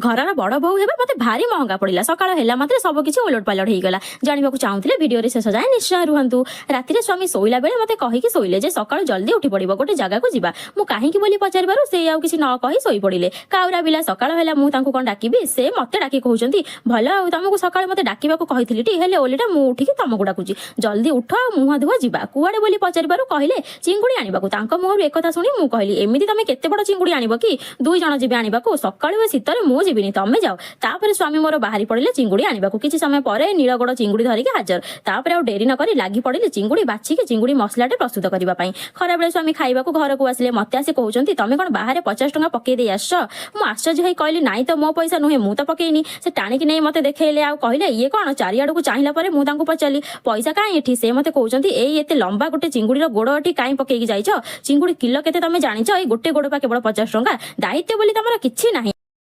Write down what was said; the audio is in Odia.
ଘରର ବଡ଼ ବୋହୂ ହେବା ମୋତେ ଭାରି ମହଙ୍ଗା ପଡ଼ିଲା। ସକାଳ ହେଲା ମାତ୍ରେ ସବୁ କିଛି ଓଲଟ ପାଲଟ ହେଇଗଲା। ଜାଣିବାକୁ ଚାହୁଁଥିଲେ ଭିଡ଼ିଓରେ ଶେଷ ଯାଏଁ ନିଶ୍ଚୟ ରୁହନ୍ତୁ। ରାତିରେ ସ୍ୱାମୀ ଶୋଇଲା ବେଳେ ମୋତେ କହିକି ଶୋଇଲେ ଯେ ସକାଳୁ ଜଲ୍ଦି ଉଠି ପଡ଼ିବ, ଗୋଟେ ଜାଗାକୁ ଯିବା। ମୁଁ କାହିଁକି ବୋଲି ପଚାରିବାରୁ ସେ ଆଉ କିଛି ନ କହି ଶୋଇପଡ଼ିଲେ। କାଉରା ବିଲା ସକାଳ ହେଲା ମୁଁ ତାଙ୍କୁ କ'ଣ ଡାକିବି? ସେ ମୋତେ ଡାକି କହୁଛନ୍ତି, ଭଲ ଆଉ ତମକୁ ସକାଳେ ମୋତେ ଡାକିବାକୁ କହିଥିଲି ଟି, ହେଲେ ଓଲିଟା ମୁଁ ଉଠିକି ତମକୁ ଡାକୁଛି। ଜଲ୍ଦି ଉଠ ଆଉ ମୁହଁ ଧୁଅ ଯିବା। କୁଆଡ଼େ ବୋଲି ପଚାରିବାରୁ କହିଲେ ଚିଙ୍ଗୁଡ଼ି ଆଣିବାକୁ। ତାଙ୍କ ମୁହଁରୁ ଏକଥା ଶୁଣି ମୁଁ କହିଲି, ଏମିତି ତମେ କେତେ ବଡ଼ ଚିଙ୍ଗୁଡ଼ି ଆଣିବ କି? 2 ଜଣ ଯିବେ ଆଣିବାକୁ। ସକାଳୁ ଏ ଶୀତରେ ମୁଁ ଯିବିନି, ତମେ ଯାଅ। ତାପରେ ସ୍ୱାମୀ ମୋର ବାହାରି ପଡ଼ିଲେ ଚିଙ୍ଗୁଡ଼ି ଆଣିବାକୁ। କିଛି ସମୟ ପରେ ନୀଳଗଡ଼ ଚିଙ୍ଗୁଡ଼ି ଧରିକି ହାଜର। ତାପରେ ଆଉ ଡେରି ନ କରି ଲାଗି ପଡ଼ିଲି ଚିଙ୍ଗୁଡ଼ି ବାଛିକି ଚିଙ୍ଗୁଡ଼ି ମସଲାଟେ ପ୍ରସ୍ତୁତ କରିବା ପାଇଁ। ଖରାବେଳେ ସ୍ୱାମୀ ଖାଇବାକୁ ଘରକୁ ଆସିଲେ ମୋତେ ଆସି କହୁଛନ୍ତି, ତମେ କ'ଣ ବାହାରେ 50 ଟଙ୍କା ପକେଇ ଦେଇ ଆସିଛ? ମୁଁ ଆଶ୍ଚର୍ଯ୍ୟ ହେଇ କହିଲି, ନାଇଁ ତ ମୋ ପଇସା ନୁହେଁ, ମୁଁ ତ ପକେଇନି। ସେ ଟାଣିକି ନେଇ ମୋତେ ଦେଖେଇଲେ ଆଉ କହିଲେ, ଇଏ କ'ଣ? ଚାରିଆଡ଼କୁ ଚାହିଁଲା ପରେ ମୁଁ ତାଙ୍କୁ ପଚାରିଲି, ପଇସା କାହିଁ ଏଠି? ସେ ମୋତେ କହୁଛନ୍ତି, ଏଇ ଏତେ ଲମ୍ବା ଗୋଟେ ଚିଙ୍ଗୁଡ଼ିର ଗୋଡ଼ ଏଠି କାହିଁ ପକେଇକି ଯାଇଛ? ଚିଙ୍ଗୁଡ଼ି କିଲୋ କେତେ ତମେ ଜାଣିଛ? ଏଇ ଗୋଟେ ଗୋଡ଼ ପା କେବଳ 50 ଟଙ୍କା। ଦାୟିତ୍ୱ ବୋଲି ତମର କିଛି ନାହିଁ।